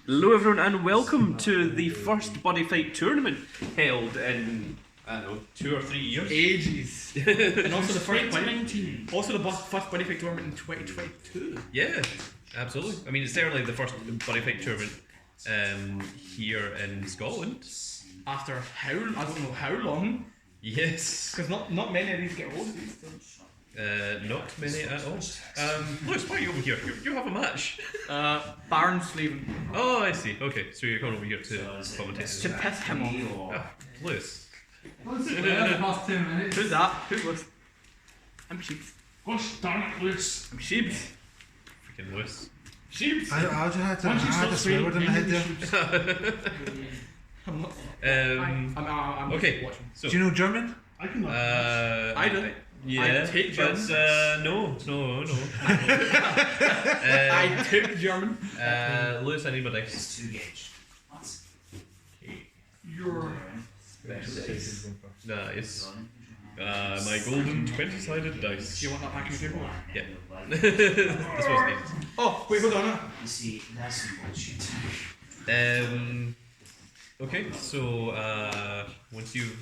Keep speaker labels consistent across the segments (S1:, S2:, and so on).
S1: Hello everyone and welcome to the first Buddyfight tournament held in, I don't know, 2 or 3 years.
S2: Ages. And also the first first Buddyfight tournament in 2022.
S1: Yeah, absolutely. I mean, it's certainly the first Buddyfight tournament here in Scotland.
S2: After I don't know how long.
S1: Yes.
S2: Because not many of these get hold of these.
S1: Not many at all. Lewis, why are you over here? You have a match.
S2: Baron's leaving.
S1: Oh, I see. Okay, so you're coming over here to commentate.
S2: To piss him off.
S1: Ah, Lewis.
S3: What's the past 10 minutes?
S2: Who's that? Who's Lewis? I'm Sheeps.
S3: Gosh darn it, Lewis.
S2: I'm Sheeps.
S1: Freaking Lewis.
S2: Sheeps.
S4: I just had to. I had a swear word in my head there.
S2: I'm not. I'm
S1: okay.
S2: watching.
S1: So,
S4: Do you know German?
S3: I can
S2: I do.
S1: Yeah,
S2: I take
S1: but
S2: German.
S1: no.
S2: I took German.
S1: Lewis, I need my dice.
S5: It's 2 gauge.
S3: Your
S1: Nice. My golden 20-sided dice.
S2: Do you want that back in your table?
S1: Yeah. This was neat.
S2: Oh, wait, hold on.
S5: You see, that's some bullshit.
S1: Okay, so once you've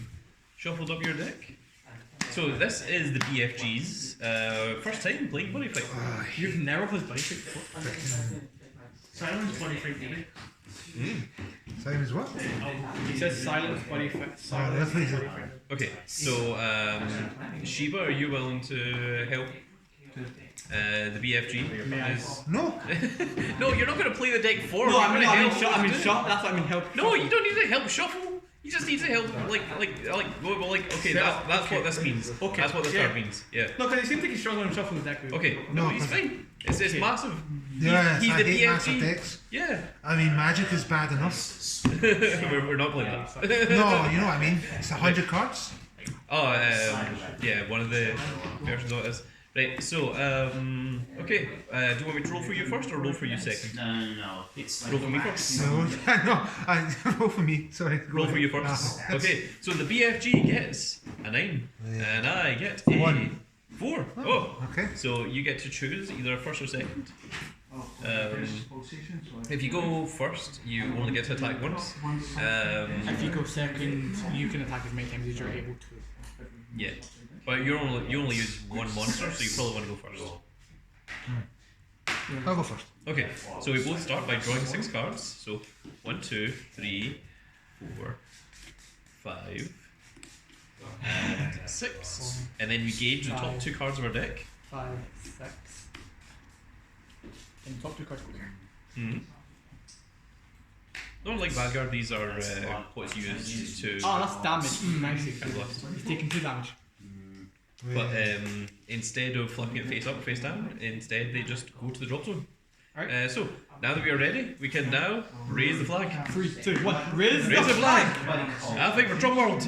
S1: shuffled up your deck. So this is the BFG's first time playing Buddyfight.
S2: You've never played Buddyfight before?
S3: silence Buddyfight, baby.
S4: Same as what?
S2: He says silence Buddyfight. Silence
S4: that's what he said.
S2: Buddyfight.
S1: Okay, so Sheba, are you willing to help the BFG?
S2: May I?
S4: No.
S1: No, you're not going to play the deck for
S2: No,
S1: me.
S2: I
S1: You're
S2: mean
S1: gonna
S2: shot. I mean
S1: help.
S2: shot. That's what I mean help.
S1: No, you don't need to help shuffle. You just need to help, okay, that's what this means.
S2: Okay,
S1: That's what this
S2: yeah.
S1: card means, yeah.
S2: No, because he seems like he's struggling to shuffle the deck.
S1: Okay, no,
S4: No,
S1: he's
S4: but-
S1: fine. It's
S2: Okay.
S1: massive.
S4: Yeah,
S1: he's
S4: I
S1: the
S4: hate massive
S1: BFG.
S4: decks.
S1: Yeah.
S4: I mean, Magic is bad enough.
S1: we're not playing that.
S4: No, you know what I mean. It's 100 cards.
S1: Oh, yeah, one of the versions of it is. Right, so, okay, do you want me to roll for you first or roll for you second?
S5: No. It's like
S1: Roll for me first.
S4: No, no. Roll for me. Sorry.
S1: Roll for you first.
S4: Ah.
S1: Okay, so the BFG gets a 9, and I get a
S4: 1.
S1: 4. Oh,
S4: Okay.
S1: so you get to choose either first or second. If you go first, you only get to attack once.
S2: If you go second, you can attack as many times as you're able to.
S1: Yeah, but you only use one monster, so you probably want to go first.
S4: I'll go first.
S1: Okay, so we both start by drawing 6 cards. So 1, 2, 3, 4, 5, and 6, and then we gauge the top 2 cards of our deck.
S2: 5, 6. And top 2 cards go there.
S1: Mm-hmm. Not like Vanguard, these are what's used to
S2: Oh, that's damage. Nice.
S1: kind of list.
S2: He's taking 2 damage.
S1: But instead of flipping it face up or face down, instead they just go to the drop zone.
S2: Alright.
S1: So now that we are ready, we can now raise the flag.
S2: 3, 2, 1. Raise
S1: Raise the flag!
S5: Buddy
S1: I think for Drum World!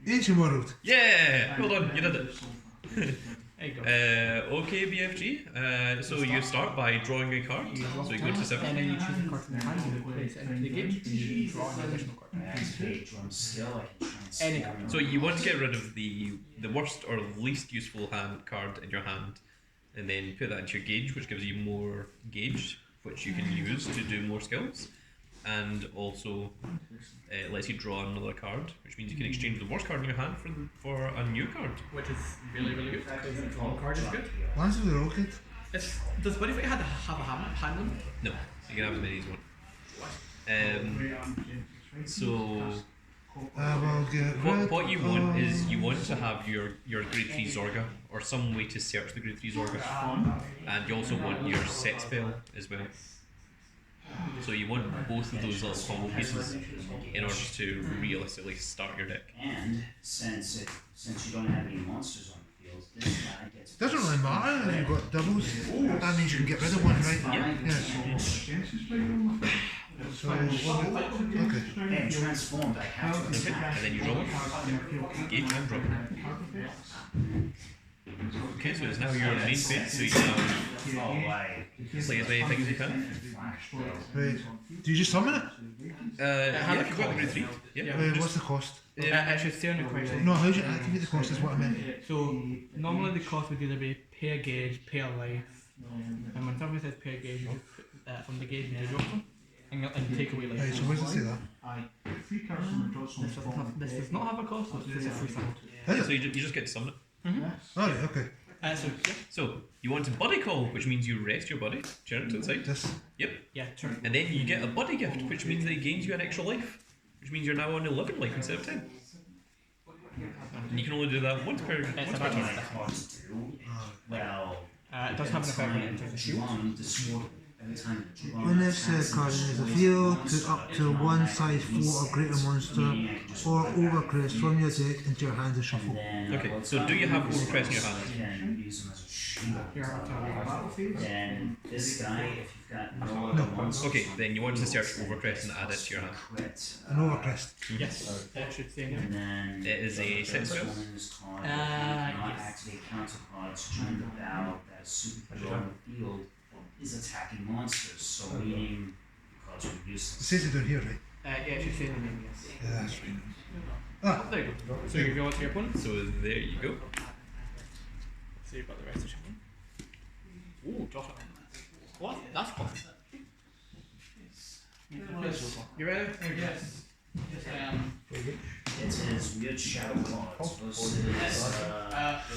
S4: Ancient World.
S1: Yeah! Well done, you did it.
S2: There you go.
S1: Okay, BFG. So you start by drawing a card. So you go to
S2: And
S1: 7.
S2: then you choose a card from your hand and you place it into the gauge and you draw an additional card.
S5: drum skill, I can transfer.
S2: Any card.
S1: So you want to get rid of the worst or least useful hand card in your hand, and then put that into your gauge, which gives you more gauge, which you can use to do more skills, and also lets you draw another card, which means you can exchange the worst card in your hand for a new card.
S2: Which is really, really good because the draw card is good.
S4: Lance of the Rocket.
S2: Does Buddyfight have a hand limit?
S1: No, you can have as many as you want. So
S4: We'll get rid
S1: what you want
S4: of-
S1: is you want to have your grade 3 Zorga, or some way to search the grade 3 Zorga, and you also want your set spell as well. So you want both of those little combo pieces in order to realistically start your deck.
S5: And since you don't have any monsters on the field, this guy gets.
S4: Doesn't really matter if you've got doubles. That means you can get rid of one, right? Yeah. So, okay.
S5: And transformed, I have to attack.
S1: And then you draw one. Gauge and draw. Okay, so it's now your main phase, so you can now play as many things as you can.
S4: Right. Do you just summon it?
S1: Yeah, you've got grade 3. Yeah.
S4: What's the cost?
S2: I should stay on the question.
S4: No, how do you activate the cost is what I meant.
S2: So normally the cost would either be pay a gauge, pay a life, and when somebody says pay a gauge, you just from the game you drop them and take away like.
S4: Right, so where does it say that?
S3: Aye. Free cards from the draw zone.
S2: This does not have a cost. It's a free sample.
S1: Yeah, so you just get to summon it.
S4: Alright, okay.
S1: So you want a buddy call, which means you rest your buddy, turn it to the side.
S4: This.
S2: Yeah, turn.
S1: And then you get a buddy gift, which means that it gains you an extra life, which means you're now on 11 life instead of 10. And you can only do that once per
S2: It's
S1: turn.
S2: about
S5: Cards do. Well,
S2: it does have an effect when it enters the shield.
S4: When this card is a field, put up to one size 4 or greater monster or Overcrest from your deck into your hand and shuffle.
S1: Okay, so do you have Overcrest in your hand?
S5: Then this guy, if you've got no other monsters,
S1: Okay, then you want to search Overcrest and add it to your hand.
S4: An Overcrest.
S2: Yes, it should say
S5: And
S2: no.
S5: then
S1: It is a set spell.
S5: not
S2: yes.
S5: activate counter cards during the battle that a superhero on the field is attacking monsters. So meaning cards are
S4: It
S5: useless.
S4: says it down here, right?
S2: Yeah, it should say the name, yes.
S4: Yeah, that's right. Ah,
S2: There you go. So you go on to your opponent.
S1: So there you go.
S2: So you've got the rest of your opponent. Ooh, drop it. What? That's fun. You ready?
S3: Yes. Yes, I am.
S5: It is weird shadow cards versus.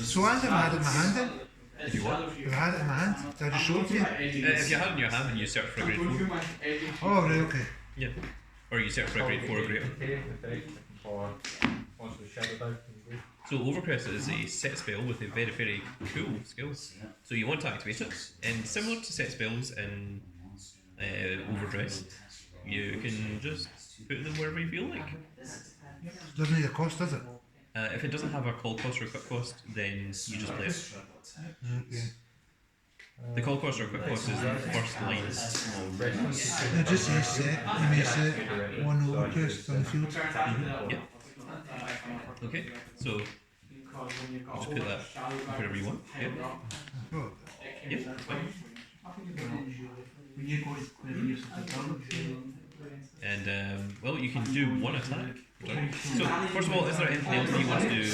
S4: so I had it in my hand then?
S1: If you want.
S4: If I had it in my hand, did I just show it to you?
S1: If you had it in your hand and you search for a grade 4,
S4: Oh, right, okay.
S1: yeah. Or you search for a grade 4 or greater. So Overcrest is a set spell with a very, very cool skill. So you want to activate it, and similar to set spells in Overdress, you can just put them wherever you feel like.
S4: It doesn't need a cost, does it?
S1: If it doesn't have a call cost or a quick cost, then you just play it.
S4: Okay.
S1: The call cost or quick cost is the first line.
S4: It just says set, you may set one Overcrest on the field.
S1: Yeah. Okay, so just put that wherever you want. Yeah.
S4: Oh,
S1: Yeah, fine. And well, you can do one attack. So first of all, is there anything else that you want to do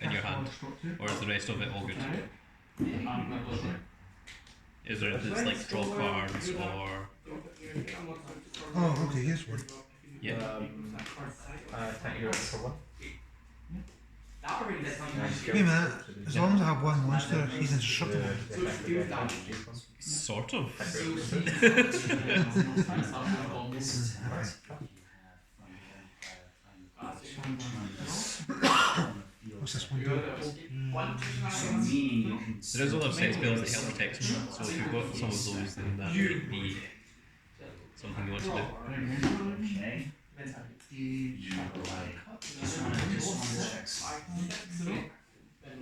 S1: in your hand, or is the rest of it all good? Is there anything that's like draw cards or
S4: oh, okay, here's one.
S1: yeah?
S4: Wait a minute, as long as I have one monster, he's indestructible.
S1: Sort of.
S4: What's this one do?
S5: So meaning you can.
S1: There is other set spells that help protect someone, so if you've got some of those, then that might be something you want to do.
S5: Okay. This one checks.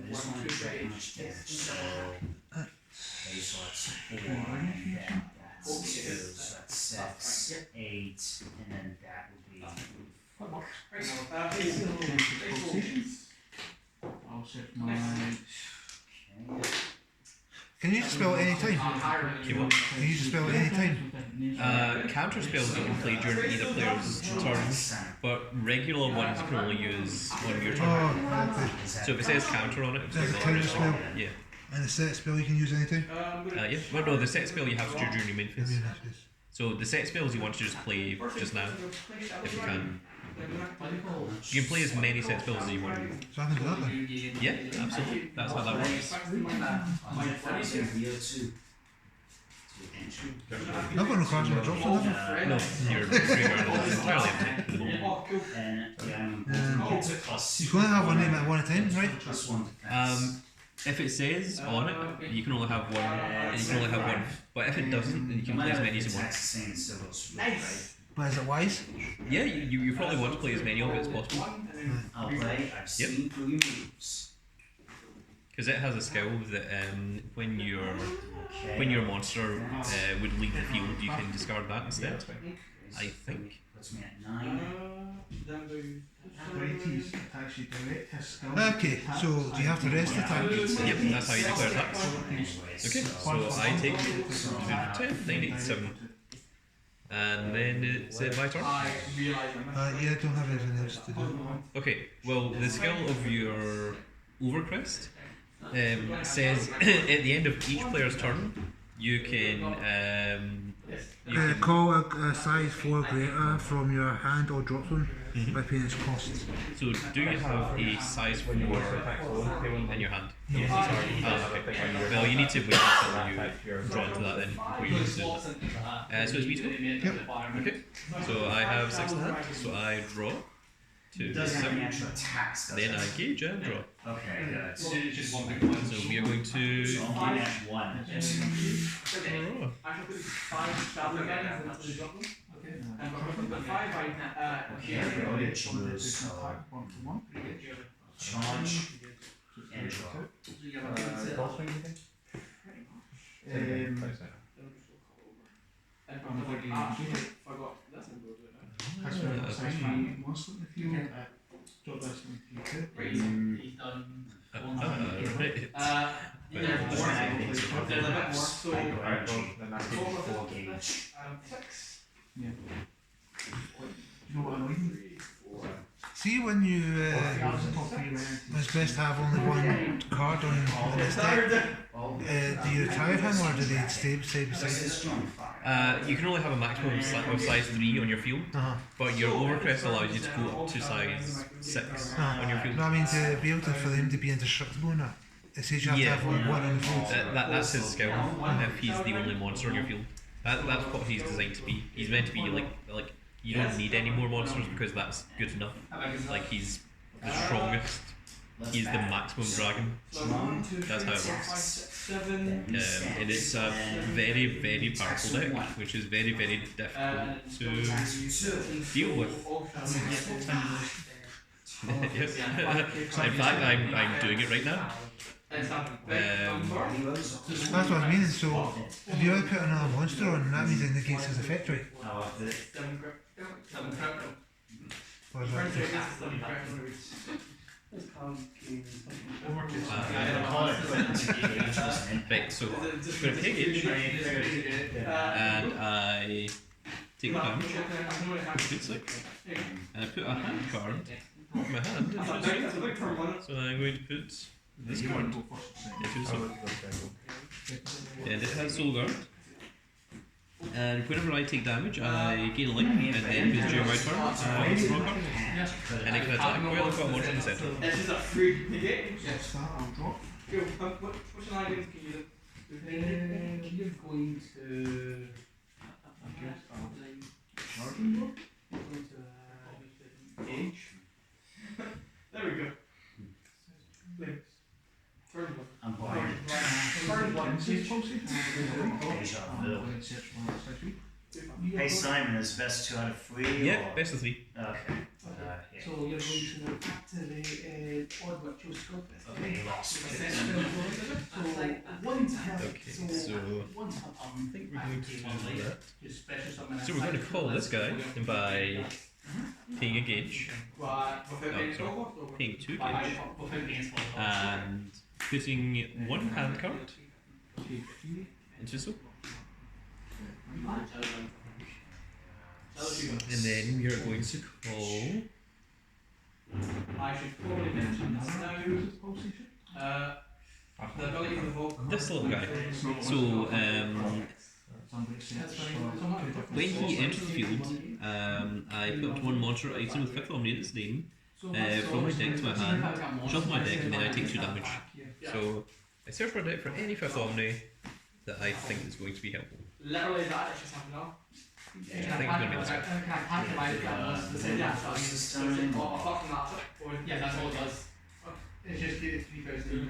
S5: This one checks much damage. So okay, so that's 4, and then that's 2, so that's 6, 8, and then that would be.
S3: I'll set my.
S5: Okay.
S4: Can you just spell at any time?
S1: Okay, well,
S4: Can you just spell at any time?
S1: counter spells you can play during either player's turns, but regular ones you can only use on your turn.
S4: Oh, okay.
S1: So if it says counter on it, it's
S4: There's a counter spell
S1: yeah.
S4: and a set spell you can use anytime?
S1: Yeah. Well, no, the set spell you have to do during your main
S4: I
S1: phase.
S4: mean, that is-
S1: So the set spells you want to just play just now, if you can. You can play as many set spells as you want.
S4: So I can do that then?
S1: Yeah, absolutely. That's how that works.
S4: I've got no cards in my drop zone, have I?
S1: No, your graveyard is entirely empty at the moment.
S4: You can only have one name at one time, right?
S1: If it says on it, you can only have one, and you can only have one. But if it doesn't, then you can play as many as you want.
S4: But is it wise?
S1: Yeah, you probably want to play as many of it as possible.
S5: I'll play. I've seen through your moves.
S1: Because it has a skill that when your monster would leave the field, you can discard that instead. I think.
S5: Puts me at 9.
S4: Okay, so do you have to rest the time?
S1: Yep, that's how you declare that. Okay, so I take 10, 9, 8, 7. And then it's my turn.
S4: Yeah, I don't have anything else to do.
S1: Okay, well, the skill of your Overcrest says at the end of each player's turn, you can You can,
S4: call a size 4 greater from your hand or drop zone
S1: Mhm.
S4: by paying its cost.
S1: so do you have a size 4 in your hand? Okay. Well, you need to wait until you draw into that then before you use it. So it's me to go? Okay. So I have 6 in hand, so I draw
S5: It
S1: 2,
S5: doesn't have any
S1: 7.
S5: actual attacks, does
S1: Then
S5: it?
S1: I gauge and draw.
S5: Okay, good.
S1: So we are going to
S5: So I'm at 1.
S1: draw.
S5: Okay, go to choose. So
S3: One to one.
S5: charge and draw.
S3: Size 3 monster in the field. Drop this into your two.
S1: Right.
S5: Full gauge.
S3: You know what annoyed me?
S4: See when you. It's best to have only one card on this deck. Do you retire him or do they stay beside him?
S1: You can only have a maximum of size 3 on your field, but your Overdress allows you to go up to size 6 on your field.
S4: No, I mean to be able to, for them to be indestructible now. It says you have to have one on the field.
S1: That's his skill. If he's the only monster on your field, that's what he's designed to be. He's meant to be like you don't need any more monsters because that's good enough. Like he's the strongest. He's the maximum dragon. That's how it works. And it's a very, very powerful deck, which is very, very difficult to deal with. Yes. In fact, I'm doing it right now.
S4: That's what I mean. So if you only put another monster on, that means it negates his effect, right? Or is that
S1: Right, so I'm going to pay gauge, and I take the damage, good 6, and I put a hand card in my hand, so I'm going to put this card into the soul. And it has Soul Guard, and whenever I take damage, I gain a link, and then because during my turn, I draw a card, and it can attack while I've got a monster in the centre.
S2: This is a free negate.
S3: Start, I'll drop.
S2: What's an idea? Can you
S3: You're going to. I guess I'll charging block.
S2: Gauge. There we go. Turn one.
S5: I'm blind.
S2: Turn one.
S3: Inside policy.
S5: Deja vu. Hey Simon, is best 2 out of 3?
S1: Yeah,
S5: or?
S1: best of 3.
S5: Okay.
S3: So you're going to activate odd virtual skill.
S5: Okay, he lost.
S3: So one tap.
S1: Okay, so
S3: One tap.
S1: I think we're going to do that.
S3: Just special summon.
S1: So we're going to call this guy by paying a gauge, paying 2 gauge, and putting 1 hand card into soul. And then we are going to call
S2: I should probably mention this now. The ability to evoke.
S1: this little guy. So when he enters the field, I put up 1 monster item with 5th Omni in its name from my deck to my hand, shuffle my deck, and then I take 2 damage. So I search my deck for any 5th Omni that I think is going to be helpful.
S2: Literally that, it's just happening now.
S1: I think it's going to be this guy.
S2: Yeah, that's all it does.
S3: It's just the 3,000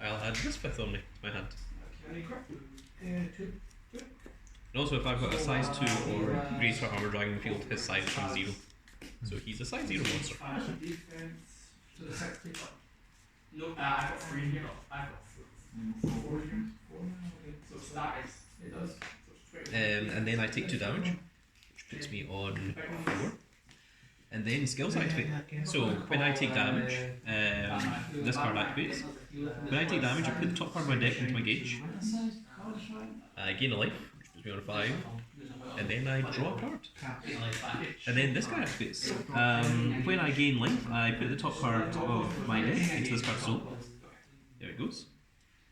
S1: I'll add this 5th Omni to my hand.
S3: two.
S1: And also if I've got a size 2 or greater armor dragon in the field, his size becomes 0. So he's a size 0 monster.
S2: No, I've got 3 here. I've got 4 here. So that is, it does.
S1: And then I take 2 damage, which puts me on 4. And then skills activate. So when I take damage, this card activates. When I take damage, I put the top card of my deck into my gauge. I gain a life, which puts me on a 5. And then I draw a card. And then this guy activates. When I gain life, I put the top card of my deck into this card's soul. There it goes.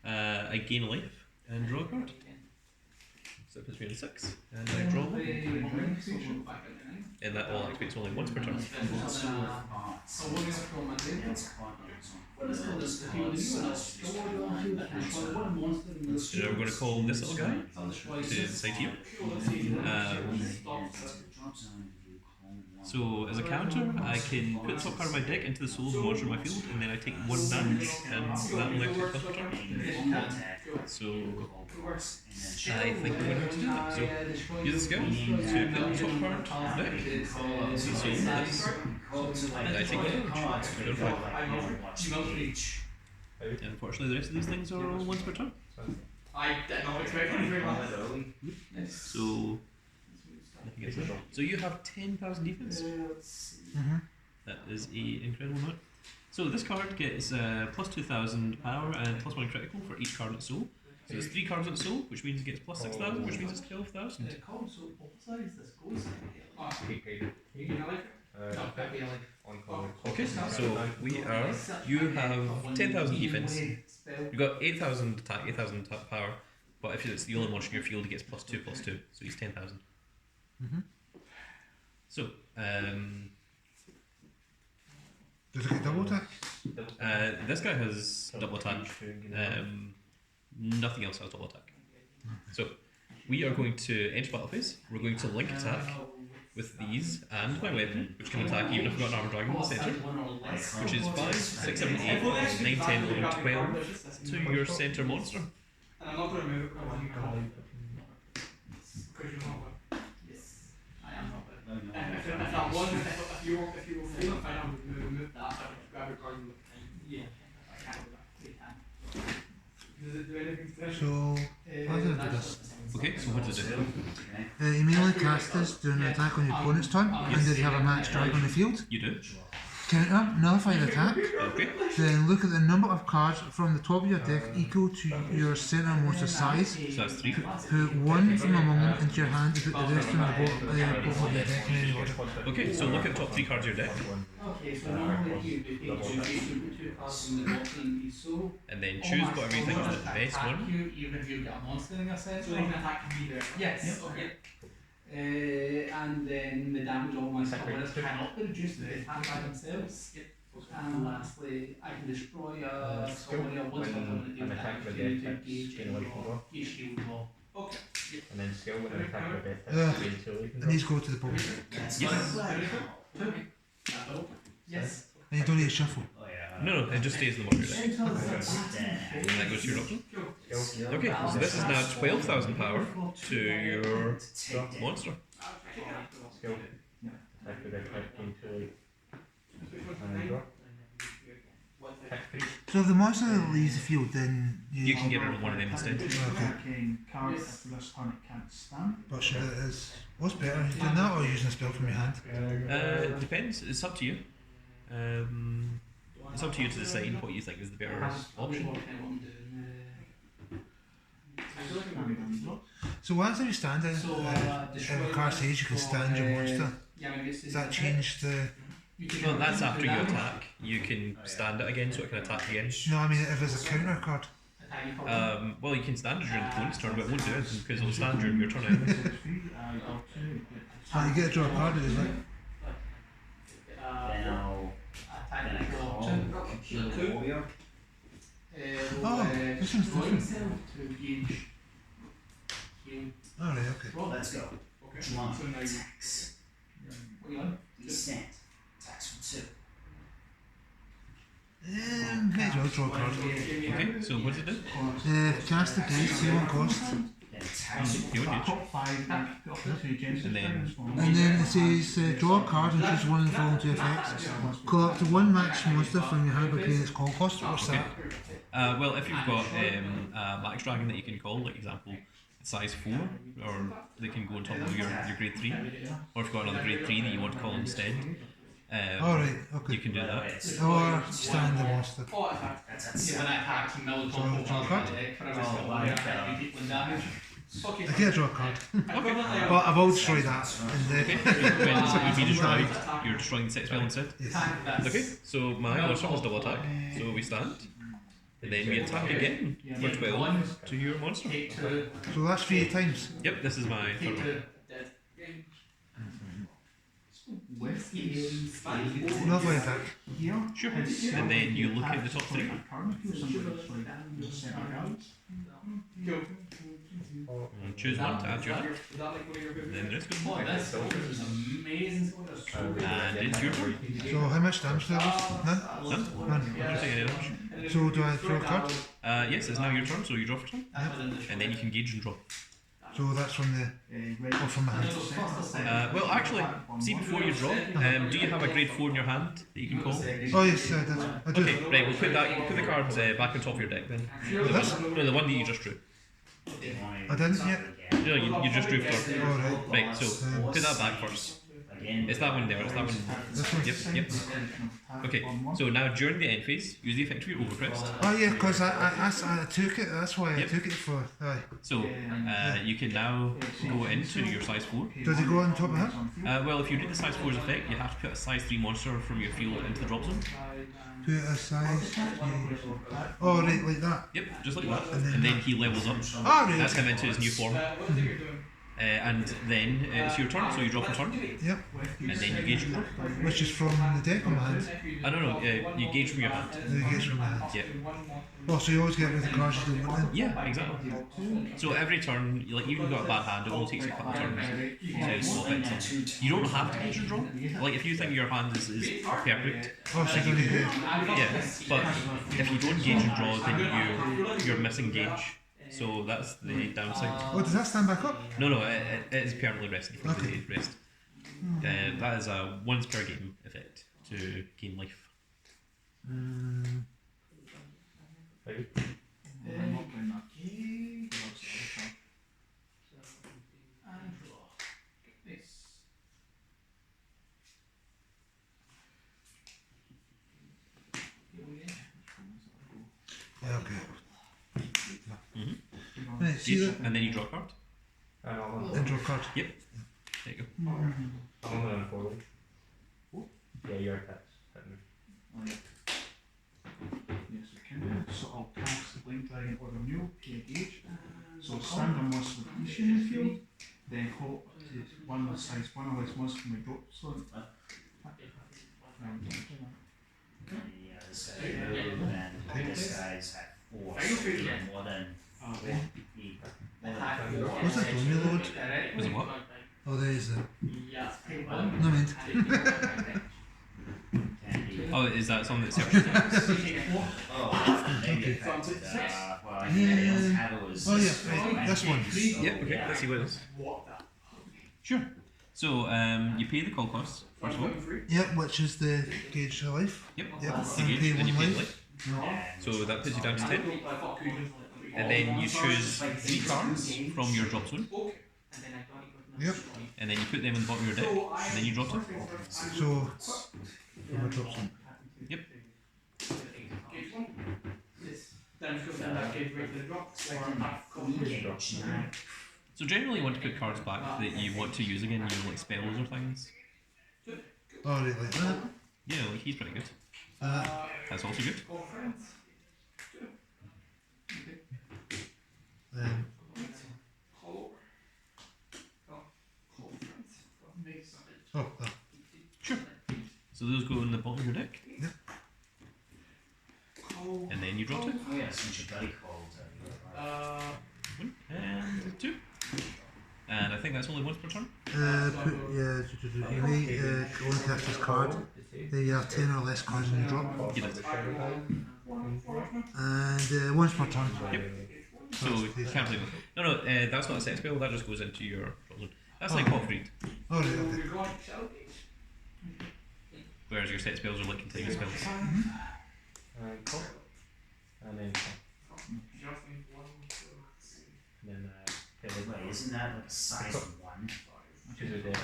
S1: I gain a life and draw a card. So that puts me on 6, and I draw 1. And that all activates only once per turn.
S5: It's quite
S1: So now we're going to call this little guy to decide here. So as a counter, I can put the top card of my deck into the soul of the monster in my field, and then I take 1 damage, and that only activates once per turn. So I think I'm going to have to do that. So use the skill to put the top card of the deck. So this, and I take 1 damage. And unfortunately, the rest of these things are all once per turn.
S2: I did not expect anything like that.
S1: So you have 10,000 defense. That is an incredible amount. So this card gets plus 2,000 power and plus 1 critical for each card in its soul. So there's 3 cards in its soul, which means it gets plus 6,000, which means it's 12,000. Okay, so you have 10,000 defense. You've got 8,000 attack, 8,000 power, but if it's the only monster in your field, it gets plus 2, so he's 10,000. So,
S4: Does it get double attack?
S1: this guy has double attack. Nothing else has double attack. So, we are going to enter battle phase. We're going to link attack with these and my weapon, which can attack even if we've got an armor dragon in the centre, which is 5, 6, 7, 8, 9, 10, 11, 12 to your centre monster.
S2: And I'm not going to move it because you're not. Yes, I am not. If that wasn't, if you were feeling fine, I would move that. I would grab your card and look time. Yeah, I can't do that. We can. Does it do anything special?
S4: So, how does it do this?
S1: Okay, so what does it do?
S4: You mainly cast this during an attack on your opponent's turn, and did you have a match dragon on the field?
S1: You do.
S4: Counter, nullify the attack.
S1: Okay.
S4: Then look at the number of cards from the top of your deck equal to your centre monster size.
S1: So that's 3.
S4: Put 1 from among them into your hand and put the rest on the bottom of your deck in any order.
S1: Okay, so look at the top 3 cards of your deck,
S6: Okay, so normally you would take 2 cards from the bottom and be so.
S1: and then choose whatever you think is the best one.
S6: You, even if you've got a monster in your set.
S2: So they can attack me there.
S6: Yes.
S2: Okay.
S6: And then the damage all my supporters cannot be reduced if they attack by themselves. And lastly, I can destroy a supporter once per turn and attack with the gauge your shield wall.
S2: Okay.
S7: And then skill when I attack with it,
S4: And these go to the bottom.
S6: Yes.
S4: And you don't need to shuffle.
S1: No, it just stays in the monster deck. And that goes to your option. Okay, so this is now 12,000 power to your monster.
S7: Skill. Attack with it, into and draw.
S4: So if the monster leaves the field, then
S1: You can get rid of one of them instead.
S3: Card after this turn it can't stand.
S4: But should it is what's better, doing that or using a spell from your hand?
S1: It depends. It's up to you. It's up to you to decide what you think is the better option.
S4: So once you stand it, if a card says you can stand your monster, does that change the?
S1: Well, that's after you attack. You can stand it again, so it can attack again.
S4: No, I mean if it's a counter card.
S1: Well, you can stand it during the opponent's turn, but it won't do it because it'll stand during your turn anyway.
S4: You get to draw a card, isn't it?
S5: Then I'll kill warrior.
S4: Oh, this one's different. Alright, okay.
S5: Let's go. One
S2: So now you.
S5: attacks.
S2: What do you want?
S5: Descent. Attacks from 2.
S4: May as well draw a card.
S1: Okay, so what does it do?
S4: Cast the gauge, see one cost.
S5: Then attacks.
S1: You would use.
S3: Top 5 up to 2 Genesis
S1: And then-
S3: turns.
S4: And then it says draw a card and choose one of the following 2 effects. Call up to 1 match monster from your hand by paying its call cost. What's that?
S1: Well, if you've got a Max Dragon that you can call, like example, size 4, or they can go on top of your grade 3, or if you've got another grade 3 that you want to call instead,
S4: Alright, okay.
S1: you can do that.
S4: Or stand the monster.
S2: Oh, attack.
S5: That's
S6: Yeah, when I attack from middle
S4: Draw a card?
S6: for every skill I take 1 damage.
S2: Okay.
S4: I can't draw a card.
S1: Okay.
S4: But I will destroy that. And
S1: Okay, when it would be destroyed, you're destroying the set spell instead.
S4: yes.
S1: Okay, so my monster has double attack, so we stand. and then we attack again for 12 to your monster.
S6: Take 2.
S4: So that's 3 times.
S1: Yep, this is my
S6: Take
S1: third
S6: 2.
S1: one.
S6: Dead.
S3: With
S4: Lovely attack.
S3: here,
S1: Sure. And then you look at the top 3.
S3: turn if you're somebody that's like your set of cards.
S1: And choose one to add to your hand.
S2: Is that like one of your
S1: And then the rest goes
S6: Oh,
S1: back.
S6: this is amazing.
S1: And it's your turn.
S4: So how much damage do I do? None?
S1: None?
S4: None.
S1: You're taking any damage.
S4: So do I throw a card?
S1: Yes, it's now your turn, so you draw for turn. And then you can gauge and draw.
S4: So that's from the or from my hand.
S1: Well, actually, see before you draw, do you have a grade 4 in your hand that you can call?
S4: Oh yes, I did. I do.
S1: Okay, right, we'll put that. Put the cards back on top of your deck then.
S4: This?
S1: No, the one that you just drew.
S4: I didn't yet.
S1: No, you just drew for.
S4: Oh right.
S1: Right, so put that back first. It's that one there. It's that one.
S4: This one.
S1: Yep. Okay, so now during the end phase, use the effect of your Overdress.
S4: Oh yeah, because I took it. That's why I
S1: Yep.
S4: took it for. Aye.
S1: So you can now go into your size 4.
S4: Does it go on top of that?
S1: Well, if you do the size 4's effect, you have to put a size 3 monster from your field into the drop zone.
S4: Put a size. Oh right, like that.
S1: Yep, just like that. And then he levels up.
S4: Ah right.
S1: That's him into his new form. And then it's your turn, so you drop a turn.
S4: Yep.
S1: And then you gauge and draw.
S4: Which is from the deck on my hand.
S1: I don't know, you gauge from your hand.
S4: The gauge from my hand.
S1: Yeah.
S4: Oh, so you always get rid of the cards you don't want then?
S1: Yeah, exactly. So every turn, like even if you've got a bad hand, it only takes you a couple of turns to swap it. You don't have to gauge and draw. Like if you think your hand is perfect,
S4: Oh, so you don't need it.
S1: yeah. But if you don't gauge and draw, then you're missing gauge. So that's the downside.
S4: Oh, does that stand back up?
S1: No, it is permanently rested for the rest. That is a once per game effect to gain life.
S7: Right.
S4: Yeah, okay.
S1: Mm-hmm.
S4: Right, see that?
S1: And then you draw a card.
S7: And I'm
S4: Then draw a card.
S1: There you go.
S7: I'm gonna unfold. Yeah, your attacks.
S3: Yes, we can. So I'll cast Blink Dragon or the Mule, pay a gauge. So stand on monster completion in the field, then hope to one with size 1 or less monster from my drop slot.
S5: Yeah, this guy's good, and this guy's at 4, so more than he.
S4: What's that doing, reload?
S1: Was it what?
S4: Oh, there is the.
S2: Yeah.
S4: No, mint.
S1: Oh, is that something that's separate?
S5: Oh, maybe
S4: Okay.
S5: affected, well, I don't have it was.
S4: Oh yeah, right, this one.
S1: Yeah, okay, let's see what it is. Sure. So, you pay the call cost, first of all.
S4: Yep, which is the gauge of life.
S1: Yep.
S4: Yep,
S1: The
S4: and
S1: gauge,
S4: pay
S1: and you
S4: 1
S1: pay
S4: life.
S1: life. So that puts you down to 10. And then you choose 3 cards from your drop zone.
S4: Yep.
S1: And then you put them in the bottom of your deck. And then you drop them.
S4: So, from my drop zone.
S1: Yep. So generally you want to put cards back that you want to use again, you know, like spells or things.
S4: Oh, right, like that.
S1: Yeah, like he's pretty good. That's also good.
S4: Then, oh, that.
S1: Sure. So those go in the bottom of your deck.
S4: Yep.
S1: And then you draw 2.
S5: Oh yeah, since your buddy called.
S1: 1 and 2. And I think that's only once per turn.
S4: Put, yeah, you may only cast this card. Then you have 10 or less cards in your drop.
S1: You did.
S4: And once per turn.
S1: Yep. So you can't play them. No, that's not a set spell, that just goes into your drop zone. That's like Hot Read.
S4: Oh, right, okay.
S1: Whereas your set spells are like continuous spells.
S7: Cool. And then and then
S5: Wait, isn't that like a size 1?
S7: choose a deck.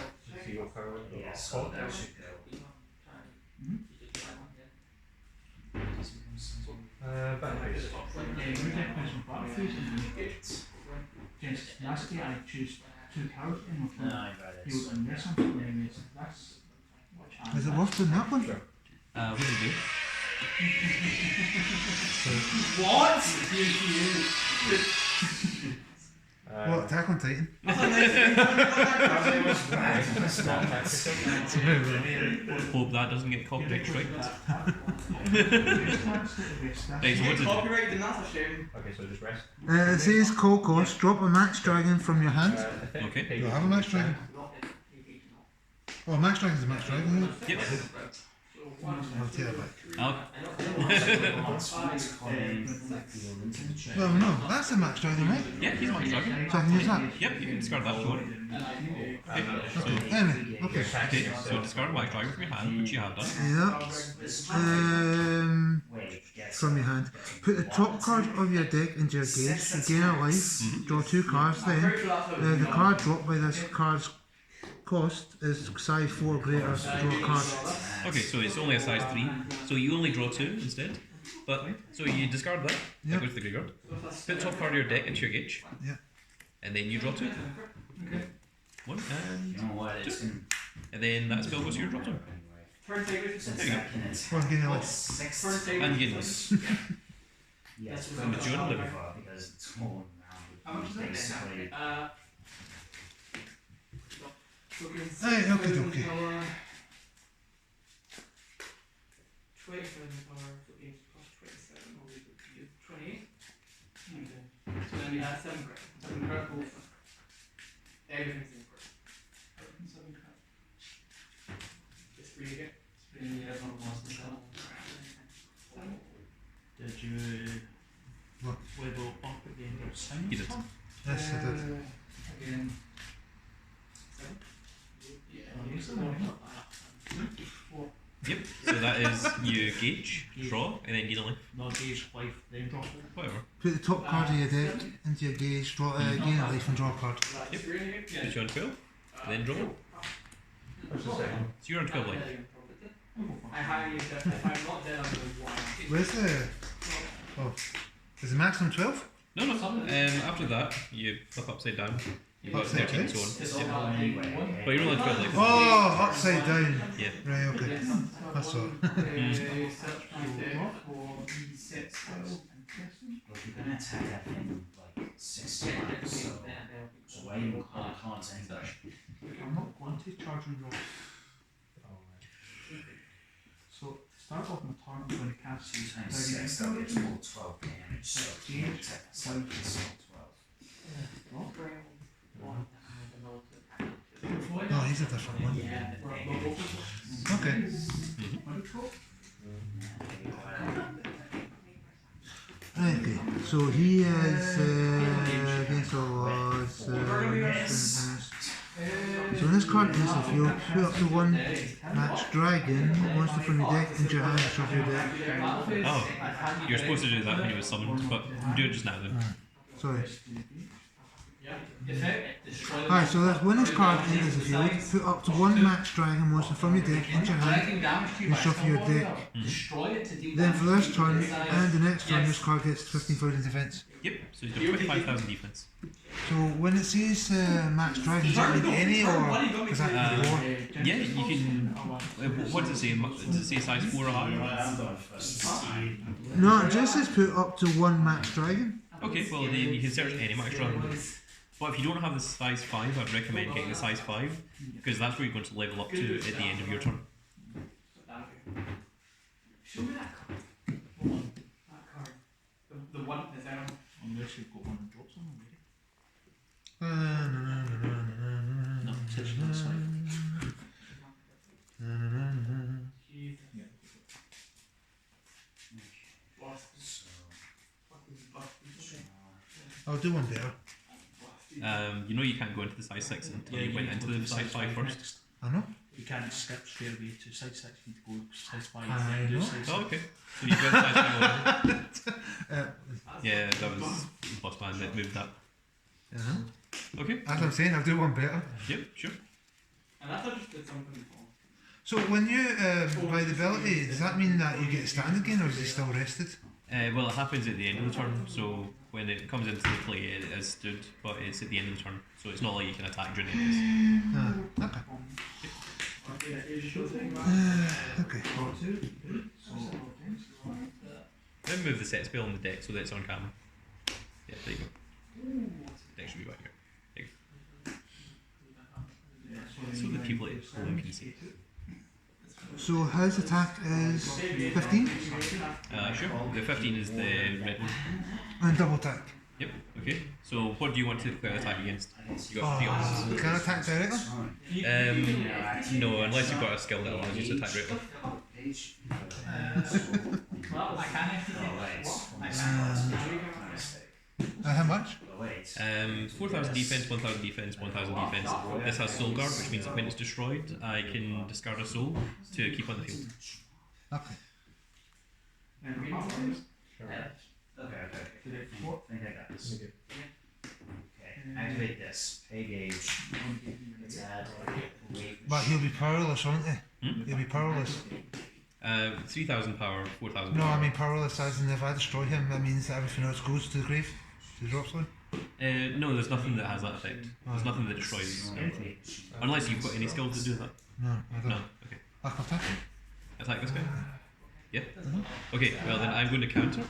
S7: See what power.
S5: Yeah, so that should go.
S7: Battleface.
S3: Against Nasty, I choose 2 cards in my
S5: No,
S3: field.
S5: I got it.
S3: Field and this one, and then this.
S4: Is it worth doing that one?
S1: What do you do?
S2: What?
S4: What, Attack on Titan?
S1: Hope that doesn't get copyright strike. Right, so what did
S2: Copyright, then that's a shame.
S7: Okay, so just rest.
S4: It says call cost, drop a max dragon from your hand.
S1: Okay.
S4: Do I have a max dragon? Oh, max dragon's a max dragon, isn't it?
S1: Yep.
S4: I'll take it back.
S1: Oh.
S4: Well, no, that's a max dragon, right?
S1: Yeah, he's Max Dragon.
S4: So I can use that.
S1: Yep, you can discard that if you want. Okay, so,
S4: Anyway, okay.
S1: okay, so discard Max Dragon from your hand, which you have done.
S4: Yeah. From your hand. Put the top card of your deck into your gauge to gain a life. Draw 2 cards then. The card dropped by this card's cost is size 4 greater. Draw a card.
S1: Okay, so it's only a size 3, so you only draw 2 instead. But so you discard that, that goes to the graveyard. Put the top card of your deck into your gauge.
S4: Yeah.
S1: And then you draw 2.
S2: Okay.
S1: 1 and
S5: You know what?
S1: 2. And then that spell goes to your drop zone.
S2: Turn tables.
S1: There you go.
S4: One gain a life.
S2: Turn
S1: And
S2: tables.
S1: you get this.
S5: Yes,
S1: From the June level.
S5: because it's going
S2: How much is
S5: around
S2: it?
S5: basically.
S4: Aye, okay, okay.
S2: 27 power, so 8 plus 27 will be 28. Okay. So then we have 7 credit. 7 credit goes. Everything's in credit. Everything's 7 credit. It's free again. It's free, yeah, it's not lost in credit.
S3: Did you
S4: What?
S3: level up at the end of
S1: You did.
S4: Yes, I did.
S2: Again. 7? Yeah,
S1: Yep, so that is you gauge, draw, and then gain a life.
S3: not gauge life, then drop it?
S1: Whatever.
S4: Put the top card of your deck into your gauge, draw, gain a life and draw a card.
S1: Yep. Put you on 12, and then draw.
S7: What's the second?
S1: So you're on 12 life.
S2: I highly accept if I'm not dead, I'm going to
S4: Where's the... Oh. Is the maximum 12?
S1: No, no. After that, you flip upside down. You've got
S4: Upside
S1: 13
S4: down?
S1: so on. Yep. But you're only on 12 life.
S4: Oh, upside down.
S1: Yeah.
S4: Right, okay. That's all.
S5: Look, you're gonna attack that thing like 6 times, so why you call cards anyway?
S3: I'm not going to charge and drop. So, to start off my turn, I'm going to cast
S5: 2 times 6, that gives you 12 damage, so you can attack the 7, it's still 12.
S4: No, he's a different one. Okay. Okay, so he is against all odds. So this card is if you put up to 1 match dragon, monster from your deck into your hand, shuffle your deck.
S1: Oh, you're supposed to do that when he was summoned, but do it just now then.
S4: Sorry.
S6: Destroy
S4: Alright, so that's when this card enters the field, put up to 1 match dragon monster from your deck into your hand
S6: Taking damage to you
S4: and
S6: by
S4: shuffle your deck.
S6: destroy it to deal
S4: Then
S6: damage
S4: for this
S6: to
S4: turn
S6: your
S4: and the next turn, this card gets 15,000 defense.
S1: Yep, so he's got 25,000 defense.
S4: So when it says match dragon, does that mean any or is that more?
S1: Yeah, you can. What does it say? Does it say size 4 or higher?
S4: No, it just says put up to 1 match dragon.
S1: Okay, well then you can search any max dragon. But if you don't have the size 5, I'd recommend getting the size 5 because that's where you're going to level up to at the end of your turn.
S2: Show me that card. That card. The one that's out.
S3: unless you've got one that drops on already.
S4: No,
S3: Such that side.
S4: I'll do one better.
S1: You know you can't go into the size 6 until you went into the size 5 first.
S4: I know.
S3: You can't skip straight away to size 6, you need to go size 5
S4: I
S3: and then do
S4: know.
S3: size 6.
S1: Oh, okay. So you went size 5 already. Yeah, that was boss man that moved that. Okay.
S4: As I'm saying, I'll do one better.
S1: Yep, sure.
S2: And I thought just did something before.
S4: So when you buy the ability, does that mean that you get stand again, or is he still rested?
S1: Well, it happens at the end of the turn, so when it comes into the play, it is stood, but it's at the end of the turn, so it's not like you can attack during it.
S4: Okay.
S2: Okay.
S4: Okay.
S3: So,
S1: me move the set spell on the deck so that it's on camera. Yeah, there you go. Deck should be back here. There you go. So the people at home can see.
S4: So his attack is 15
S1: Sure. The 15 is the red one.
S4: and double attack.
S1: Yep. Okay. So what do you want to attack against? You got 3 options.
S4: Can I attack directly?
S1: No, unless you've got a skill that allows you to attack directly.
S6: Well, I can actually
S4: How much?
S1: 4,000 defense, 1,000 defense, 1,000 defense. This has soul guard, which means that when it's destroyed, I can discard a soul to keep on the field.
S4: Okay.
S5: Okay. I think I got this. Okay. Activate this. Pay gauge. Let's add weight.
S4: But he'll be powerless, won't he?
S1: Hmm?
S4: He'll be powerless.
S1: 3,000 power, 4,000
S4: No,
S1: power.
S4: I mean powerless as in if I destroy him, that means that everything else goes to the grave. To the drop zone.
S1: No, there's nothing that has that effect. There's nothing that destroys everything. Unless you've got any skills that do that.
S4: No, I don't.
S1: No. Okay.
S4: I can attack him.
S1: Attack this guy? Yeah? Okay, well then I'm going to counter.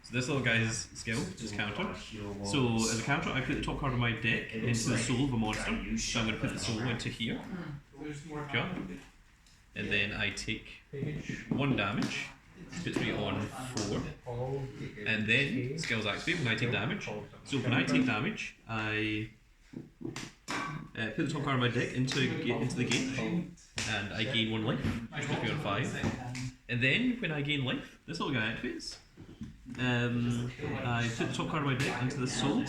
S1: So this little guy's skill is counter. So as a counter, I put the top card of my deck into the soul of a monster. So I'm going to put the soul into here. Sure. And then I take 1 damage. Put 3 on 4. And then skills activate when I take damage. So when I take damage, I put the top card of my deck into the gauge, and I gain 1 life, which puts me on 5. And then when I gain life, this little guy activates. I put the top card of my deck into the soul,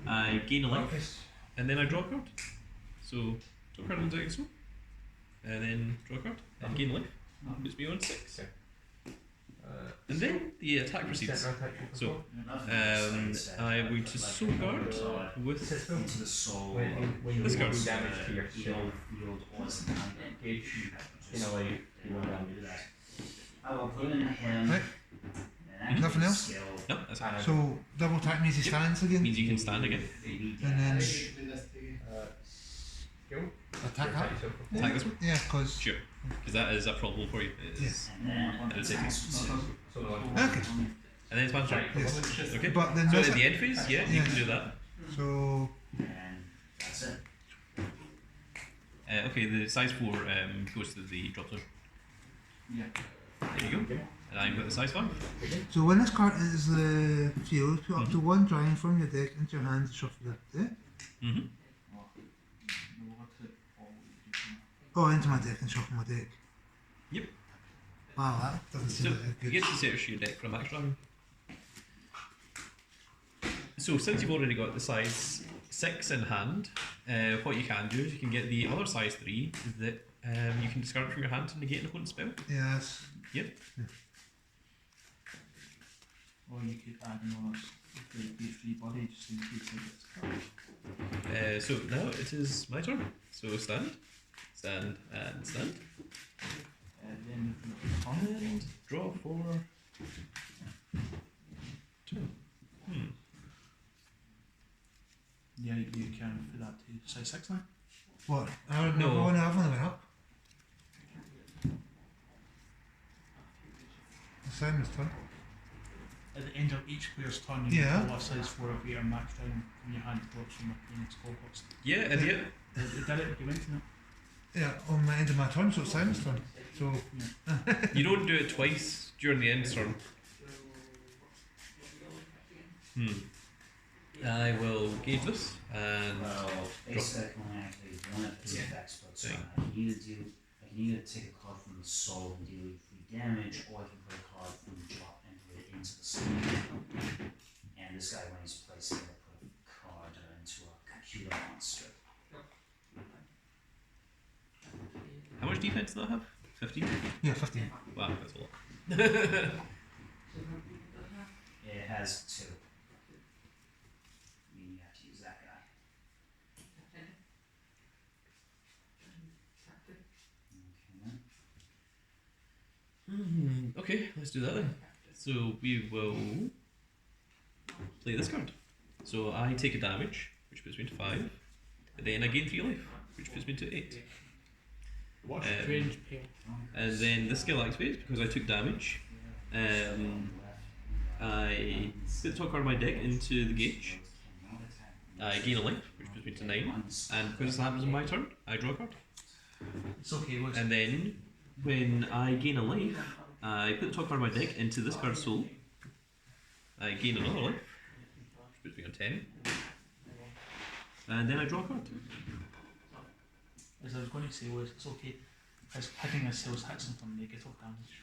S1: I gain a life, and then I draw a card. So top card on the deck soul, and then draw a card, and gain life. Puts me on 6. And then the attack proceeds. So I'm going to soul guard with
S5: Into the soul.
S1: this card.
S7: damage to your
S5: Field or
S7: gauge. In a way, you will damage that.
S5: I will put in him.
S4: Right. Nothing else?
S5: Skill.
S1: No, that's it.
S4: So double attack means he stands again.
S1: Means you can stand again.
S4: And then attack that.
S1: Attack this one?
S4: Yeah, because.
S1: Sure. Because that is a problem for you. It's,
S5: And then
S1: it's taking.
S7: So the one.
S4: Okay.
S1: And then it's man's turn.
S4: Yes.
S1: Okay.
S4: But then
S1: So
S4: this.
S1: at the end phase, yeah, you can do that.
S4: So
S5: and that's it.
S1: Okay, the size 4 goes to the drop zone.
S3: Yeah.
S1: There you go. And I've got the size 5.
S4: So when this card enters the field, put up to 1 drawing from your deck into your hand to shuffle it. Yeah?
S1: Mm-hmm.
S4: Oh, into my deck and shuffle my deck.
S1: Yep.
S4: Wow, that doesn't seem
S1: So
S4: like a
S1: you
S4: good.
S1: get to search your deck for a max dragon. So since you've already got the size 6 in hand, what you can do is you can get the other size 3 is that you can discard it from your hand to negate an opponent's spell.
S4: Yes.
S1: Yep.
S3: Or you could add another B3 body just in case it gets
S1: So now it is my turn. So stand, stand, and stand.
S3: then
S1: And draw for turn.
S3: yeah, you can put that to size 6 now.
S4: What?
S1: No.
S4: I've only went up. Simon's turn.
S3: At the end of each player's turn, you
S4: Yeah.
S3: can roll a size 4 or greater max down from your hand towards your opponent's call box.
S1: Yeah, and yeah.
S3: It did it, you mentioned it.
S4: Yeah, on the end of my turn, so it's Simon's turn. So
S1: You don't do it twice during the end turn. I will gauge this and
S5: Well, basically, actually, one of his effects, but so I can either take a card from the soul and deal you 3 damage, or I can put a card from the drop and put it into the soul. And this guy, when he's placing it, put a card into a computer monster.
S1: how much defense does that have? 15?
S4: yeah, 15.
S1: Wow, that's a lot.
S5: It has 2. You have to use that guy. Okay.
S1: Okay, let's do that then. So we will play this card. So I take a damage, which puts me to 5. And then I gain 3 life, which puts me to 8.
S6: What
S1: Um,
S6: strange pain.
S1: And then this skill activates because I took damage. I put the top card of my deck into the gauge. I gain a life, which puts me to 9. And because this happens on my turn, I draw a card.
S3: It's okay, Lewis.
S1: And then, when I gain a life, I put the top card of my deck into this card's soul. I gain another life, which puts me on 10. And then I draw a card.
S3: As I was going to say, Lewis, it's okay. As hitting a sales hits him for negative damage.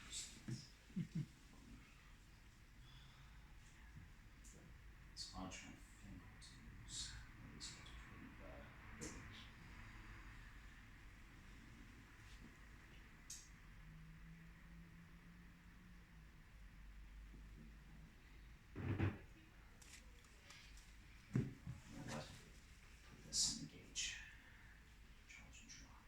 S5: It's hard trying to think what to use. It's pretty bad. You know what? Put this in the gauge. Charge and draw.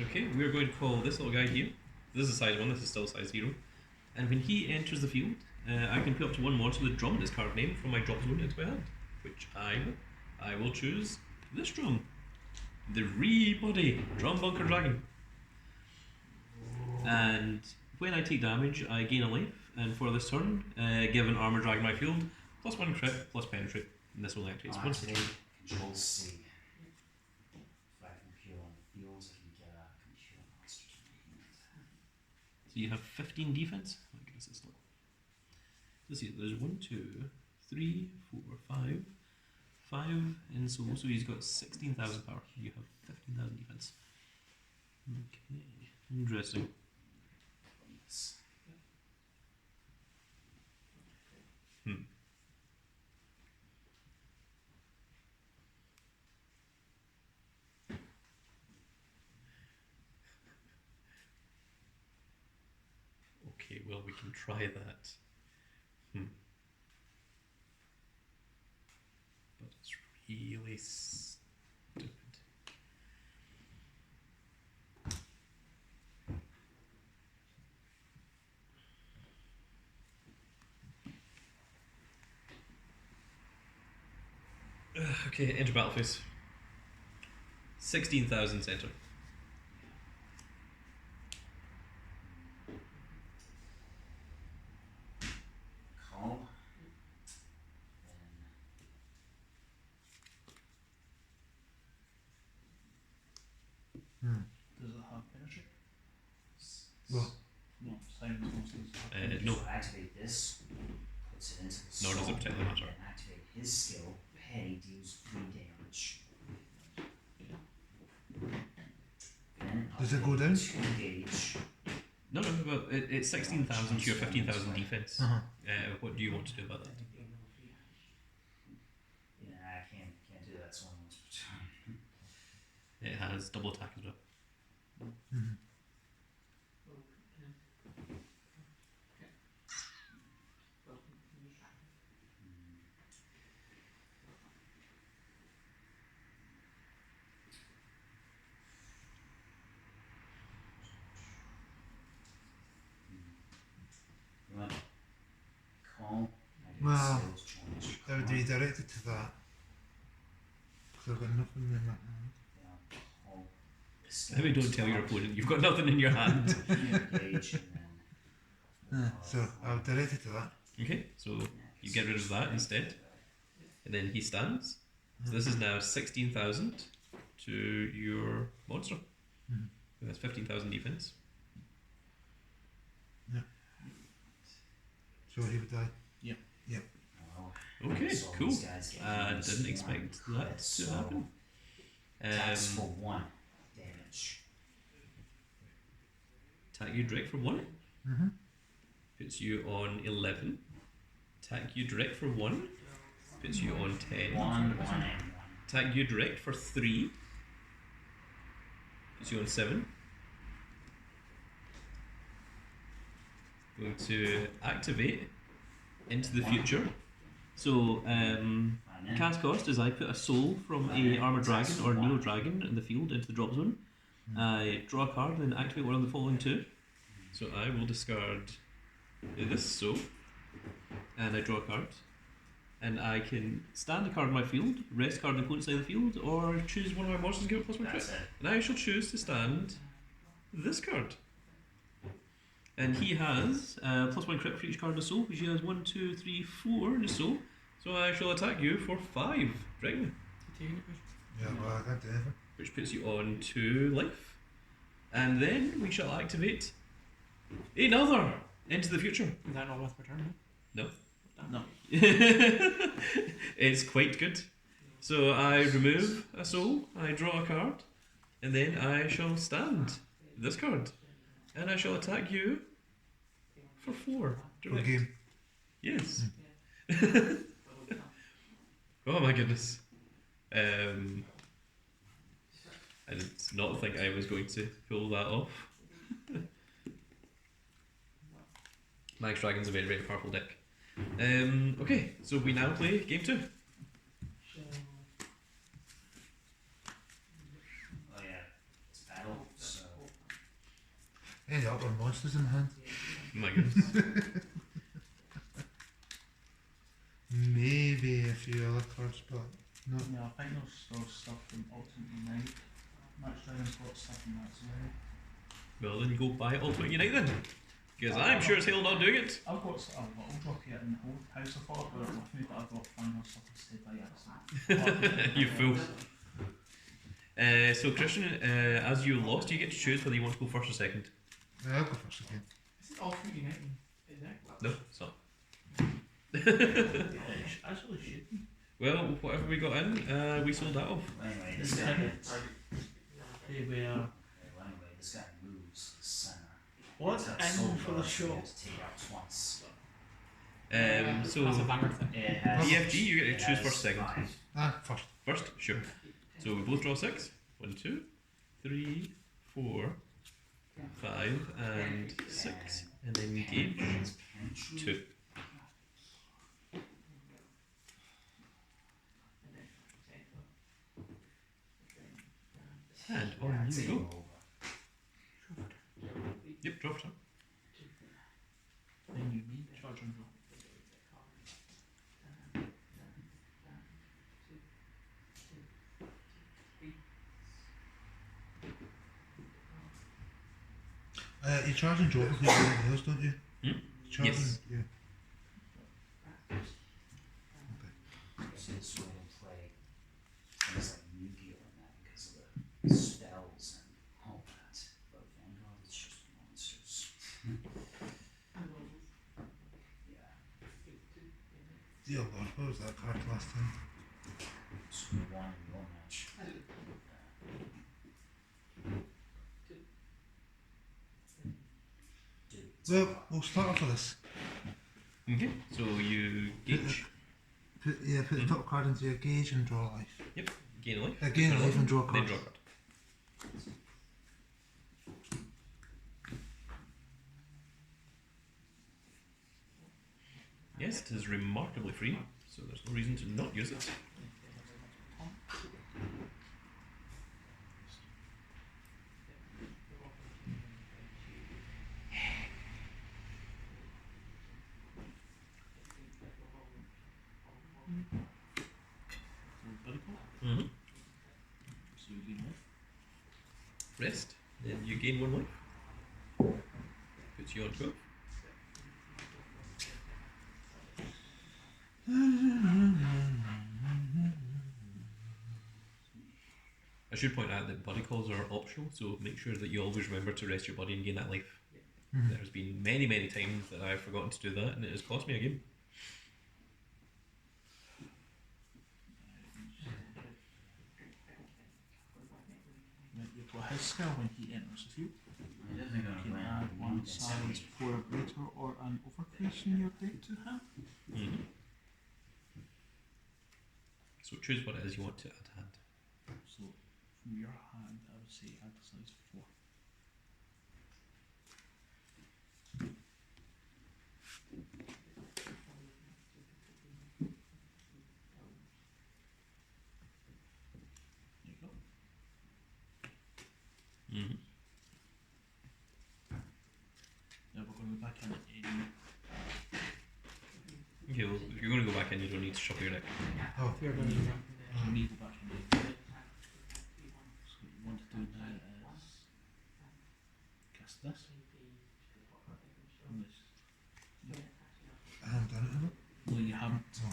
S1: Okay, we're going to call this little guy here. This is size 1, this is still size 0. And when he enters the field, I can put up to 1 monster with drum in his card name from my drop zone into my hand. Which I will choose this drum. The Rebody Drum Bunker Dragon. And when I take damage, I gain a life. And for this turn, give an armor dragon my field, +1 crit, plus penetrate. And this will activate once.
S5: Activate Control C. If I can appeal on the fields, I can get a computer monsters from my hand.
S1: So you have 15 defense. Oh my goodness, it's not. Let's see, there's 1, 2, 3, 4, 5. 5 in soul, so he's got 16,000 power. You have 15,000 defense. Okay, interesting.
S5: Yes.
S1: Okay, well, we can try that. But it's really stupid. Okay, enter battle phase. 16,000 center.
S5: Call.
S3: Does it have penetrate?
S4: Well,
S3: No, Simon's monsters have
S1: No.
S5: So activate this, puts it into the
S1: Nor does it
S5: soul,
S1: particularly matter.
S5: and activate his skill. Petty deals 3 damage. Then
S4: Does it
S5: update
S4: go down?
S5: 2 gauge.
S1: No, but it's 16,000 to your 15,000 defense.
S4: uh-huh.
S1: What do you want to do about that?
S5: Yeah, I can't do that. So once per turn.
S1: It has double attack as well.
S4: Mhm.
S5: You want call?
S4: Well,
S5: Sales charge.
S4: I would be directed to that. Because I've got nothing in that hand.
S5: Yeah, call.
S1: Maybe don't tell your opponent you've got nothing in your hand.
S5: Gauge and then.
S4: So I'll direct it to that.
S1: Okay, so you get rid of that instead. And then he stands. So this is now 16,000 to your monster.
S4: Mhm.
S1: That's 15,000 defense.
S4: So he would die.
S5: Well,
S1: Okay,
S5: so
S1: cool.
S5: these guys get minus
S1: Didn't
S5: 1
S1: expect
S5: crit,
S1: that to
S5: so
S1: happen.
S5: attacks for 1 damage.
S1: Attack you direct for 1.
S4: Mm-hmm.
S1: Puts you on 11. Attack you direct for 1. Puts you on 10.
S5: 1, 1, and 1.
S1: Attack you direct for 3. Puts you on 7. Going to activate into the future. So, cast cost is I put a soul from a armor dragon or neo dragon in the field into the drop zone. I draw a card and activate one of the following 2. So I will discard this soul, and I draw a card. and I can stand a card in my field, rest a card on the opponent's side of the field, or choose one of my monsters and give it +1 crit.
S5: That's it.
S1: And I shall choose to stand this card. And he has +1 crit for each card in his soul, because he has 1, 2, 3, 4 in his soul. So I shall attack you for 5. Right.
S4: Yeah, well, I can't do anything.
S1: Which puts you on 2 life. And then we shall activate another Into the Future.
S2: Is that not worth returning?
S1: No.
S6: No.
S1: It's quite good. So I remove a soul, I draw a card, and then I shall stand this card. And I shall attack you for 4.
S4: Good
S1: Direct.
S4: game.
S1: Yes. Oh my goodness. I did not think I was going to pull that off. Max Dragon's a very, very powerful deck. Okay, so we now play game 2.
S5: Oh yeah, it's battle, so
S4: Any other monsters in hand?
S1: My goodness.
S4: Maybe a few other cards, but no.
S3: Yeah, I think there's still stuff from Ultimate Unite. Max Dragon's got stuff from that as well.
S1: Well, then you go buy Ultimate Unite then. Because I'm sure as hell not doing it.
S3: I've got a little rocket in the whole house. I thought about it with me, but I got final stuff instead by accident.
S1: You fool. So Christian, as you lost, you get to choose whether you want to go first or second.
S4: Yeah, I'll go first again.
S2: Is it Ultimate United? Is it?
S1: No, it's not.
S3: Actually, should be.
S1: Well, whatever we got in, we sold that off.
S5: anyway, this guy gets
S3: They were.
S5: anyway, this guy moves to the center.
S2: What's
S5: It's
S2: in
S5: so
S2: for the
S5: large,
S2: show?
S5: you have to take out twice.
S1: So
S2: That's a banger thing.
S5: It has,
S1: BFG, you get to
S5: it
S1: choose
S5: has
S1: first, second.
S5: 5.
S4: Ah, first.
S1: First, sure. So we both draw 6. 1, 2, 3, 4, 5, and 6. And then engage 2. And on you go. Yep, draw for time.
S3: Then you need charge and draw.
S4: You charge and drop with everything else, don't you?
S1: Hmm?
S4: Charge
S1: Yes.
S4: and, yeah.
S5: So this way to play things like Yu-Gi-Oh! And that because of the spells and all that. But Vanguard, it's just monsters. Yeah.
S4: Dear Lord, what was that card last time?
S5: So we won in your match. Dude, it's
S4: Well,
S5: a
S4: we'll start off with this.
S1: Okay, so you gauge,
S4: Put the top card into your gauge and draw a life.
S1: gain a life.
S4: Gain a life and draw a
S1: Then
S4: card.
S1: draw a card. Yes, it is remarkably free, so there's no reason to not use it. Mm-hmm.
S3: So you gain life.
S1: Rest, then you gain 1 life. Puts you on 12. I should point out that buddy calls are optional, so make sure that you always remember to rest your buddy and gain that life.
S4: Mhm.
S1: There's been many, many times that I've forgotten to do that, and it has cost me a game.
S3: Right, you've got his skill when he enters the field.
S5: I definitely
S3: You
S5: gonna
S3: can
S5: win.
S3: add one size 4 greater or an overcrease in your deck to him.
S1: Mm-hmm. So choose what it is you want to add to hand.
S3: So from your hand, I would say add size 4. There you go.
S1: Mm-hmm.
S3: Now we're going to go back in.
S1: Okay, well, if you're going to go back back in, you don't need to shuffle your deck.
S4: Oh,
S3: You need the back in there. So what you want to do now is cast this. And this.
S4: I haven't done it, have I?
S3: No, you haven't.
S4: Oh.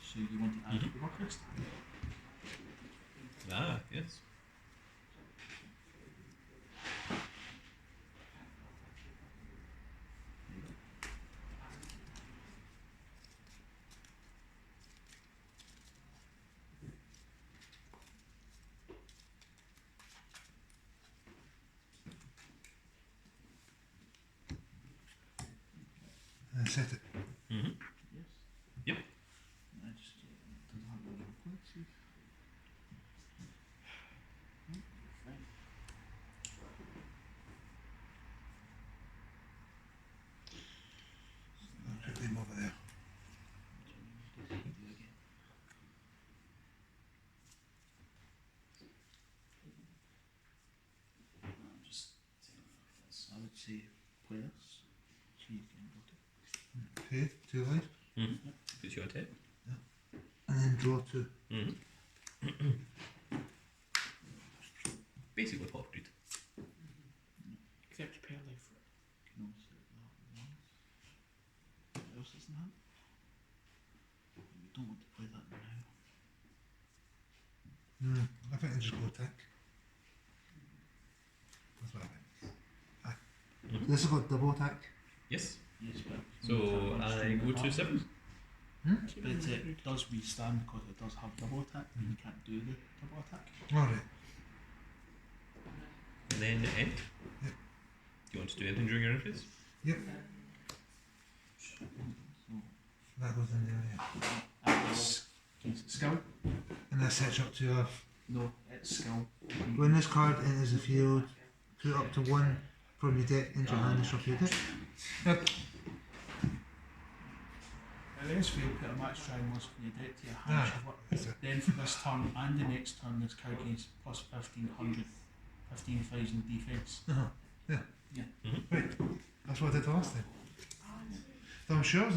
S3: So you want to add the workhorse.
S1: Ah, yes.
S4: Set it.
S1: Mm-hmm.
S3: Yes.
S1: Yep.
S3: I just don't have one in place. Fine.
S4: I'll put them over there.
S3: I'm just taking off this. I would say play this. So you can go to.
S4: Okay, 2 life.
S1: Mm-hmm. Puts you on 10.
S4: And then draw 2.
S1: Mm-hmm. Basically half greed.
S2: Except you pay a life for it.
S3: Can also hit that once. What else is in hand? We don't want to play that now.
S4: I think I just go attack. That's what I think. Aye.
S1: Mhm.
S4: This has got double attack.
S1: Yes.
S3: Yes, but
S1: So I go to 7.
S3: But it does withstand because it does have double attack, and you can't do the double attack.
S4: Alright.
S1: And then end.
S4: Yep.
S1: Do you want to do anything during your end phase?
S4: Yep.
S3: So
S4: That goes in there, yeah.
S3: skill?
S4: And that sets up to a.
S3: No, it's skill.
S4: When this card enters the field, put up to 1 from your deck into your hand and shuffle your deck. Yep.
S3: At this field, put a match trying once from your deck to your hand.
S4: Ah,
S3: Shuffle it.
S4: that's it.
S3: Then for this turn and the next turn, this card gains plus 15,000 defense.
S4: Right. That's what I did last time. Though I'm sure I was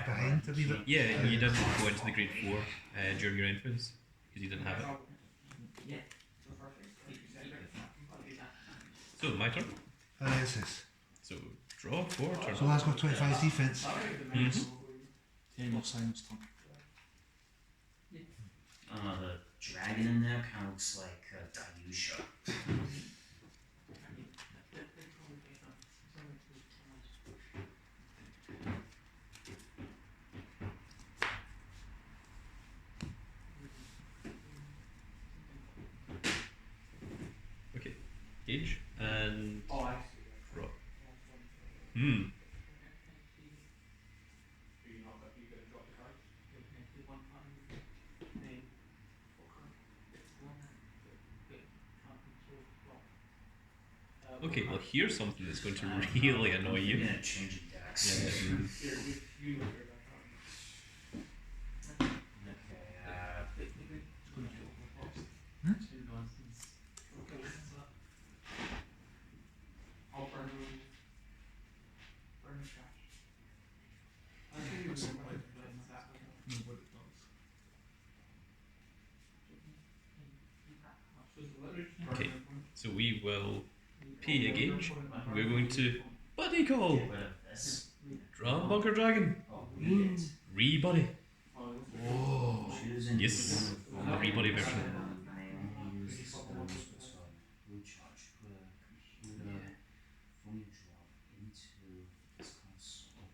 S4: behind a wee bit.
S1: Yeah, you didn't go into the grade 4 during your end phase because you didn't have it. So my turn.
S4: Yes, yes.
S1: So draw 4 turn.
S4: So that's got 25 defense.
S1: Mhm.
S3: Then your silence turn.
S5: The dragon in there kind of looks like Dayusha.
S1: Okay. Gauge and
S2: Oh, I see.
S1: draw.
S2: Do you not got you gonna drop the card?
S1: Okay, well here's something that's going to really annoy you.
S5: Yeah, changing decks.
S1: Yeah.
S2: Here, you know your back
S5: Okay,
S2: I'll burn the trash. I think you
S3: That's
S2: would
S3: not
S2: burn
S3: like
S2: the trash.
S3: know what it does.
S1: Okay. So we will pay a gauge. We're going to buddy call.
S5: get rid of this.
S1: Draw Bunker Dragon.
S5: Oh, read it.
S1: Re-buddy.
S4: Oh.
S5: Choosing
S1: Yes. The re-buddy version.
S5: Recharge. Put a computer from your drop into this console.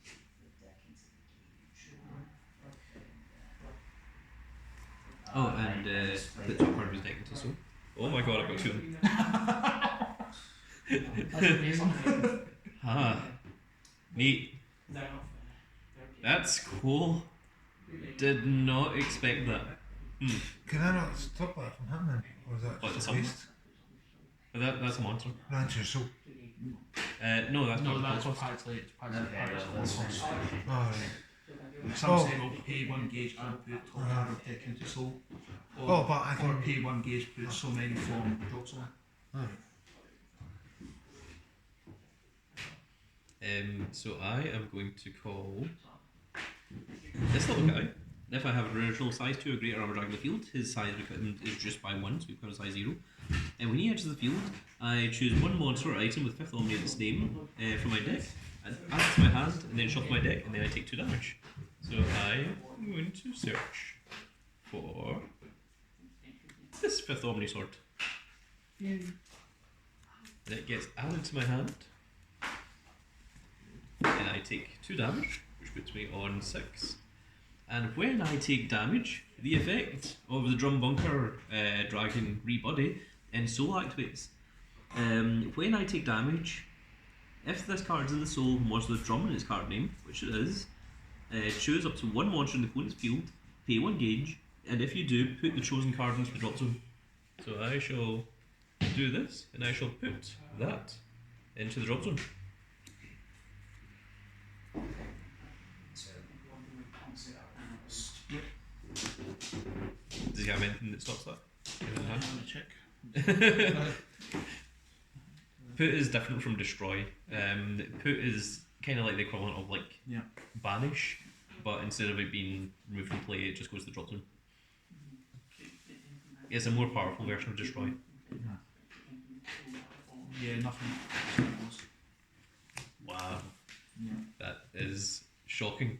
S5: To put the deck into the gauge. Okay.
S1: Oh, and the top card was negative, so. Oh my god, I've got 2 of them. Ah. Neat. That's cool. Did not expect that.
S4: Can I not stop that from happening? Or is that
S1: What,
S4: just a
S1: something?
S4: waste?
S1: That's a monster.
S4: Ranch your soul.
S1: No, that's
S3: No,
S1: not
S3: that's
S1: the cost.
S3: partly it's partly
S5: Okay,
S3: part of
S5: that's
S3: the
S5: fine.
S4: Alright.
S3: Some
S4: Oh.
S3: say will pay 1 gauge and put top card of deck into soul. Or,
S4: Oh, but I
S3: or
S4: can.
S3: pay 1 gauge, put so many from drop zone.
S4: Alright.
S1: So I am going to call this little guy. If I have an original size 2 or greater armor dragon in the field, his size equipment is just by 1, so we've got a size 0. And when he enters the field, I choose one monster or item with 5th Omni in its name from my deck, and add it to my hand, and then shuffle my deck, and then I take 2 damage. So I am going to search for this 5th Omni sword. And it gets added to my hand, and I take 2 damage, which puts me on 6. And when I take damage, the effect of the Drum Bunker Dragon Rebody in Soul activates. When I take damage, if this card is in the Soul monster with Drum in its card name, which it is, choose up to 1 monster in the opponent's field, pay 1 gauge, and if you do, put the chosen card into the drop zone. So I shall do this, and I shall put that into the drop zone. Does he have anything that stops that?
S3: Check.
S1: Put is different from destroy. Put is kind of like the equivalent of like banish, but instead of it being removed from play, it just goes to the drop zone. It's a more powerful version of destroy.
S3: Yeah, nothing.
S1: Wow,
S3: Yeah.
S1: that is shocking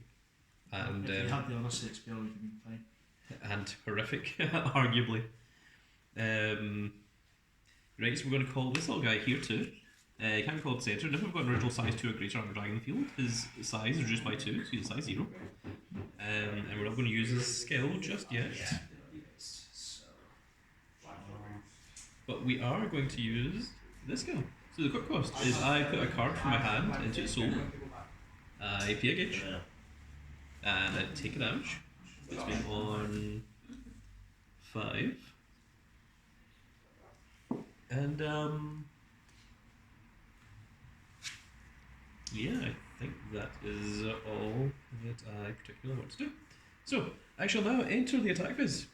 S1: and
S3: If you had the other set spell, you'd have been fine.
S1: and horrific, arguably. Right, so we're going to call this little guy here too. He can be called centre, and if we've got an original size 2 or greater on the dragon in the field, his size is reduced by 2, so he's a size 0. And we're not going to use his skill just yet. But we are going to use this skill. So the quick cost is I put a card from my hand into its soul, I pay a gauge, and I take a damage. Puts me on 5. And yeah, I think that is all that I particularly want to do. So I shall now enter the attack phase.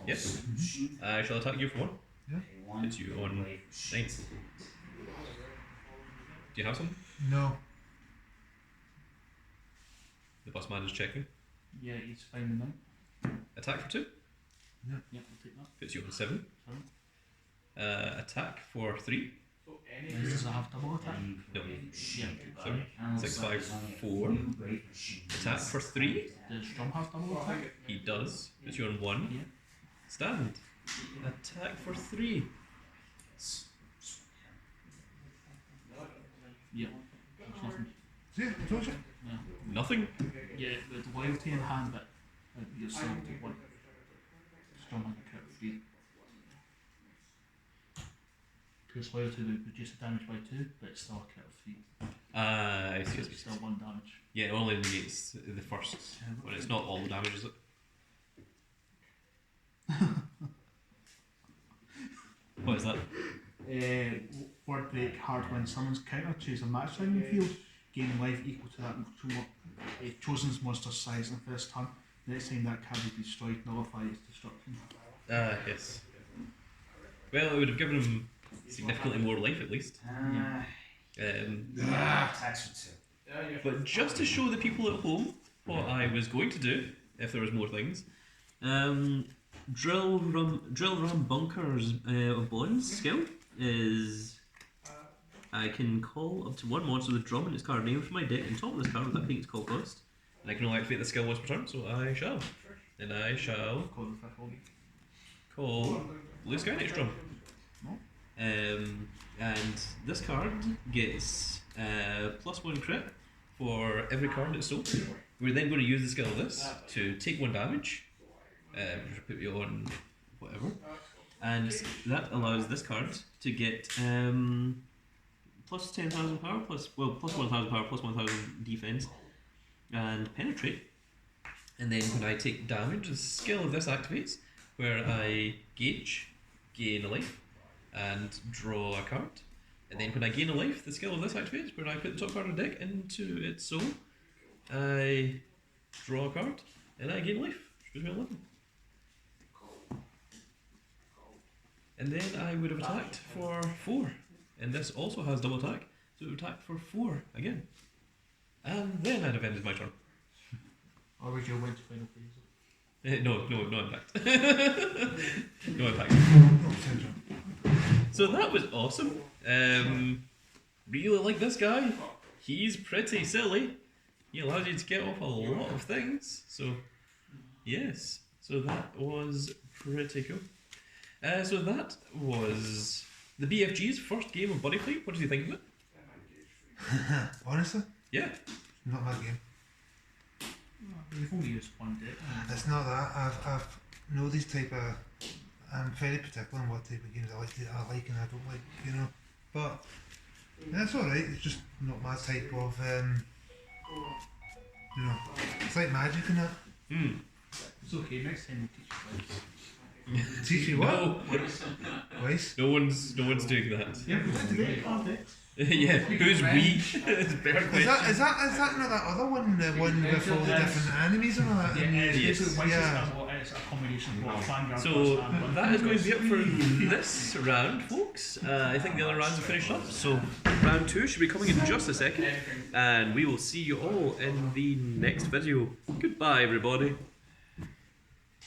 S1: Yes, I shall attack you for 1. It's you on 9. Do you have some?
S4: No.
S1: The boss man is checking.
S3: Yeah, he's fine with now.
S1: Attack for 2.
S3: Yeah, we'll take that.
S1: Puts you on 7. Attack for 3.
S3: Does it have double attack?
S1: No.
S3: Yeah.
S1: 7. 6, 5, 4. Attack for 3.
S3: Does Drum have double attack?
S1: He does. Puts you on 1.
S3: Yeah.
S1: Stand. Attack for 3.
S3: Yeah. There's nothing.
S4: See, I told you.
S3: Yeah.
S1: Nothing.
S3: Yeah, with loyalty in hand, but you're still to 1. Drum has a crit of 3. Because loyalty would reduce the damage by 2, but it's still a crit of 3.
S1: I
S3: So
S1: see.
S3: it's still 1 damage.
S1: Yeah, it only negates the first, but it's not all the damage, is it? What is that?
S3: Word break, hard win, summons counter, choose a match down the field, gaining life equal to that chosen monster's size in the first turn. Next time that card is destroyed, nullify its destruction.
S1: Yes. Well, it would have given him significantly more life at least. But just to show the people at home what I was going to do, if there was more things, Drill Rum Bunker's of Bonds skill is I can call up to 1 monster with Drum in its card name from my deck and top of this card without paying its call cost. And I can only activate the skill once per turn, so I shall. And I shall call Blue Sky Knight's Drum. And this card gets +1 crit for every card it's sold. We're then going to use the skill of this to take 1 damage, which will put you on whatever, and that allows this card to get plus 10,000 power, plus 1,000 power, plus 1,000 defense, and penetrate. And then when I take damage, the skill of this activates, where I gauge, gain a life, and draw a card. And then when I gain a life, the skill of this activates, where I put the top card of the deck into its soul, I draw a card, and I gain life, which gives me 11. And then I would have attacked for 4. And this also has double attack, So attack for 4 again. And then I'd have ended my turn.
S3: Or would you win to final phase?
S1: No impact. No impact. So that was awesome. Really like this guy. He's pretty silly. He allows you to get off a lot of things. So, yes. So that was pretty cool. So that was the BFG's first game of Buddyfight. What did you think of it?
S4: Honestly,
S1: Yeah.
S4: not my game.
S3: You've only used one deck.
S4: It's not that. I've know these type of. I'm very particular on what type of games I like and I don't like, you know. But that's alright. It's just not my type of. You know, it's like Magic and that.
S3: It's okay, next time we'll teach you guys.
S4: Teach you what?
S1: No.
S4: Weiss?
S1: No one's doing that.
S3: Yeah, we did today, can't they?
S1: Yeah. Who's we? It's a better
S4: Is
S1: question.
S4: that not that other one? The one with all the different enemies and all that?
S3: Yeah, it's
S1: Yes.
S3: basically
S4: Yeah.
S3: it's a combination of both Vanguard
S1: So
S3: and
S1: that is going to be it for this round, folks. I think the other rounds are finished up. So round 2 should be coming in just a second, and we will see you all in the next video. Goodbye, everybody.